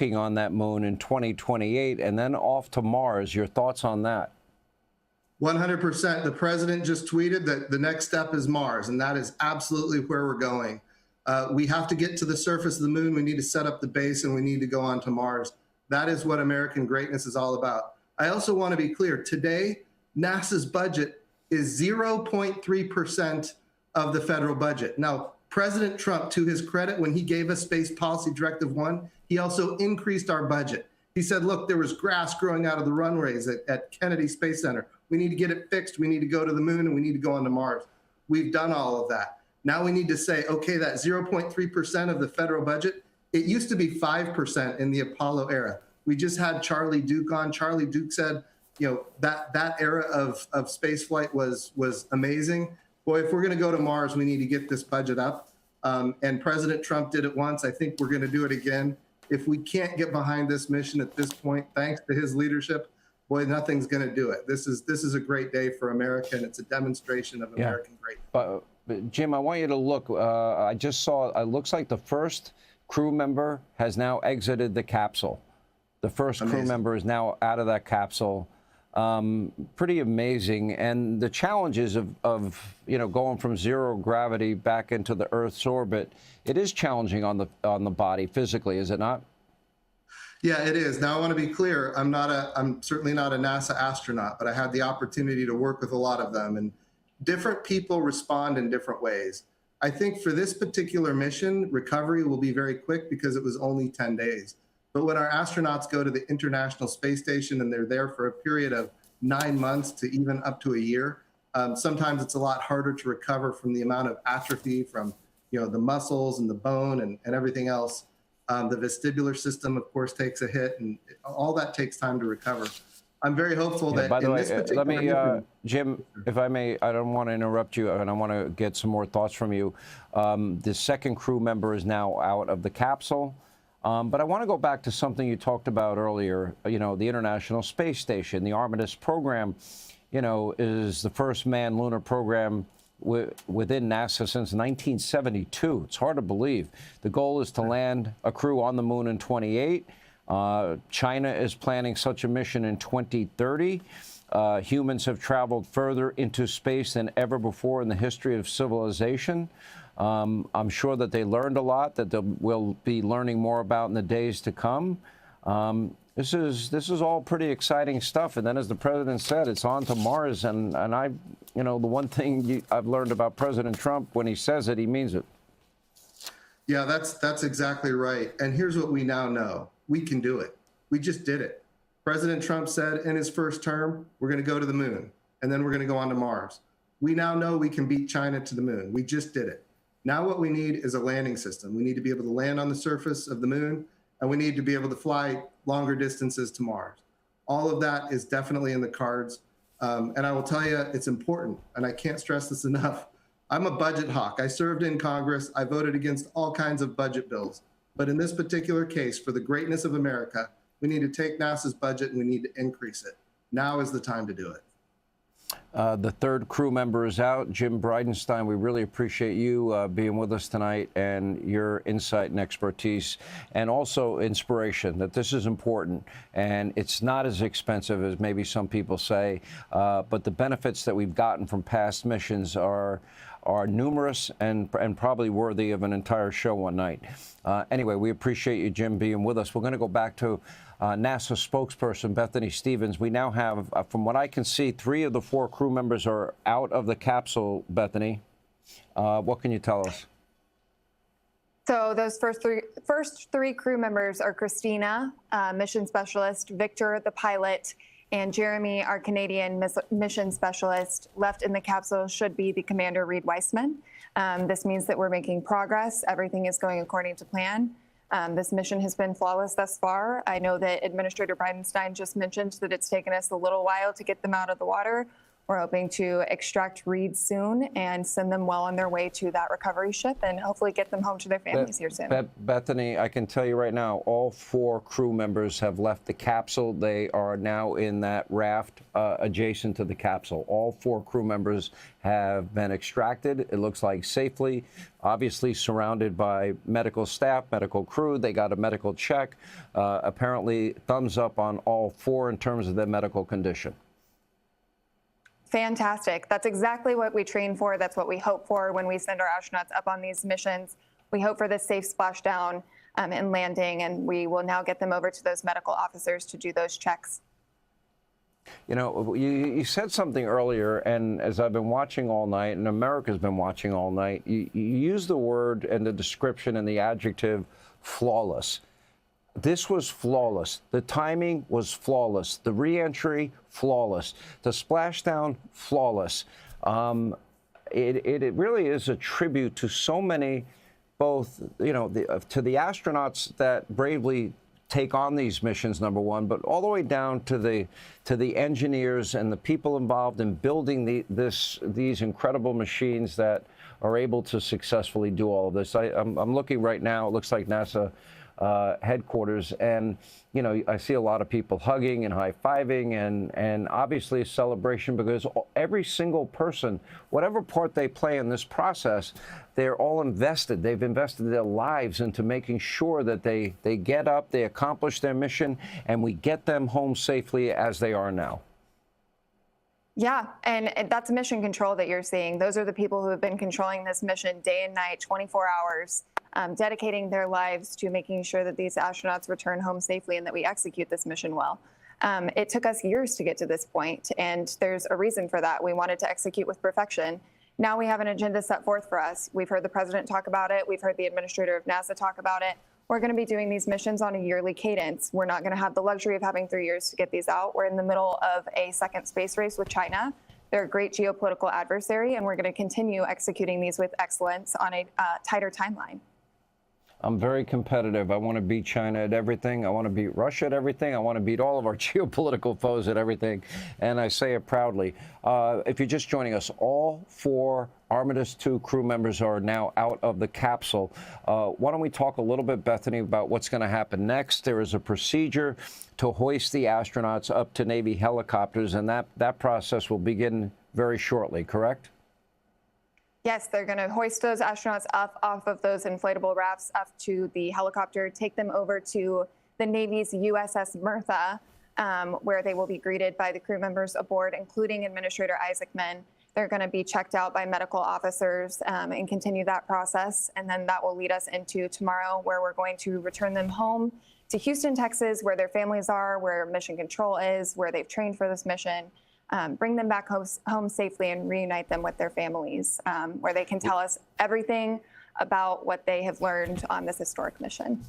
on that moon in 2028 and then off to Mars. Your thoughts on that? 100%. The president just tweeted that the next step is Mars, and that is absolutely where we're going. We have to get to the surface of the moon. We need to set up the base, and we need to go on to Mars. That is what American greatness is all about. I also want to be clear. Today, NASA's budget is 0.3% of the federal budget. Now, President Trump, to his credit, when he gave us Space Policy Directive 1, he also increased our budget. He said, look, there was grass growing out of the runways at Kennedy Space Center. We need to get it fixed. We need to go to the moon, and we need to go onto Mars. We've done all of that. Now we need to say, okay, that 0.3% of the federal budget, it used to be 5% in the Apollo era. We just had Charlie Duke on. Charlie Duke said, you know, that era of space flight was amazing. Boy, if we're going to go to Mars, we need to get this budget up. And President Trump did it once. I think we're going to do it again. If we can't get behind this mission at this point, thanks to his leadership, boy, nothing's going to do it. This is a great day for America, and it's a demonstration of American greatness. But Jim, I want you to look. I just saw. It looks like the first crew member has now exited the capsule. The first crew member is now out of that capsule. Pretty amazing. And the challenges of going from zero gravity back into the Earth's orbit, it is challenging on the body physically, is it not? Yeah, it is. Now I want to be clear. I'm certainly not a NASA astronaut, but I had the opportunity to work with a lot of them, and different people respond in different ways. I think for this particular mission, recovery will be very quick because it was only 10 days. But when our astronauts go to the International Space Station and they're there for a period of 9 months to even up to a year, sometimes it's a lot harder to recover from the amount of atrophy from the muscles and the bone and everything else. The vestibular system, of course, takes a hit, and all that takes time to recover. I'm very hopeful that by the in way, this particular let me, Jim, if I may, I don't want to interrupt you, and I want to get some more thoughts from you. The second crew member is now out of the capsule. But I want to go back to something you talked about earlier, the International Space Station. The Artemis program, is the first manned lunar program within NASA since 1972. It's hard to believe. The goal is to land a crew on the moon in 2028. China is planning such a mission in 2030. Humans have traveled further into space than ever before in the history of civilization. I'm sure that they learned a lot that we'll be learning more about in the days to come. This is all pretty exciting stuff. And then, as the president said, it's on to Mars. And the one thing I've learned about President Trump, when he says it, he means it. Yeah, that's exactly right. And here's what we now know. We can do it. We just did it. President Trump said in his first term, we're going to go to the moon, and then we're going to go on to Mars. We now know we can beat China to the moon. We just did it. Now what we need is a landing system. We need to be able to land on the surface of the moon, and we need to be able to fly longer distances to Mars. All of that is definitely in the cards. And I will tell you, it's important, and I can't stress this enough. I'm a budget hawk. I served in Congress. I voted against all kinds of budget bills. But in this particular case, for the greatness of America, we need to take NASA's budget and we need to increase it. Now is the time to do it. The third crew member is out. Jim Bridenstine, we really appreciate you being with us tonight and your insight and expertise, and also inspiration that this is important. And it's not as expensive as maybe some people say, but the benefits that we've gotten from past missions are numerous and probably worthy of an entire show one night. Anyway, we appreciate you, Jim, being with us. We're going to go back to NASA spokesperson Bethany Stevens. We now have, from what I can see, 3 of the 4 crew members are out of the capsule, Bethany. What can you tell us? So those first three crew members are Christina, mission specialist, Victor, the pilot, and Jeremy, our Canadian mission specialist. Left in the capsule should be the commander, Reed Weissman. This means that we're making progress. Everything is going according to plan. This mission has been flawless thus far. I know that Administrator Bridenstine just mentioned that it's taken us a little while to get them out of the water. We're hoping to extract Reed soon and send them well on their way to that recovery ship and hopefully get them home to their families here soon. Bethany, I can tell you right now, all 4 crew members have left the capsule. They are now in that raft adjacent to the capsule. All 4 crew members have been extracted, it looks like safely, obviously surrounded by medical staff, medical crew. They got a medical check. Apparently, thumbs up on all 4 in terms of their medical condition. Fantastic. That's exactly what we train for. That's what we hope for when we send our astronauts up on these missions. We hope for this safe splashdown and landing, and we will now get them over to those medical officers to do those checks. You know, you said something earlier, and as I've been watching all night, and America's been watching all night, you used the word and the description and the adjective flawless. This was flawless. The timing was flawless. The reentry, flawless. The splashdown, flawless. It really is a tribute to so many, both, you know, to the astronauts that bravely take on these missions, number one, but all the way down to the engineers and the people involved in building these incredible machines that are able to successfully do all of this. I'm looking right now. It looks like NASA headquarters, and you know, I see a lot of people hugging and high-fiving, and obviously a celebration, because every single person, whatever part they play in this process, they're all invested. They've invested their lives into making sure that they get up, they accomplish their mission, and we get them home safely as they are now. Yeah, and that's mission control that you're seeing. Those are the people who have been controlling this mission day and night, 24 hours, dedicating their lives to making sure that these astronauts return home safely and that we execute this mission well. It took us years to get to this point, and there's a reason for that. We wanted to execute with perfection. Now we have an agenda set forth for us. We've heard the president talk about it. We've heard the administrator of NASA talk about it. We're going to be doing these missions on a yearly cadence. We're not going to have the luxury of having 3 years to get these out. We're in the middle of a second space race with China. They're a great geopolitical adversary, and we're going to continue executing these with excellence on a tighter timeline. I'm very competitive. I want to beat China at everything. I want to beat Russia at everything. I want to beat all of our geopolitical foes at everything. And I say it proudly. If you're just joining us, all 4 Artemis II crew members are now out of the capsule. Why don't we talk a little bit, Bethany, about what's going to happen next? There is a procedure to hoist the astronauts up to Navy helicopters, and that process will begin very shortly, correct? Yes, they're going to hoist those astronauts up off of those inflatable rafts up to the helicopter, take them over to the Navy's USS Mertha, where they will be greeted by the crew members aboard, including Administrator Isaacman. They're going to be checked out by medical officers and continue that process. And then that will lead us into tomorrow, where we're going to return them home to Houston, Texas, where their families are, where mission control is, where they've trained for this mission. Bring them back home safely and reunite them with their families, where they can tell us everything about what they have learned on this historic mission.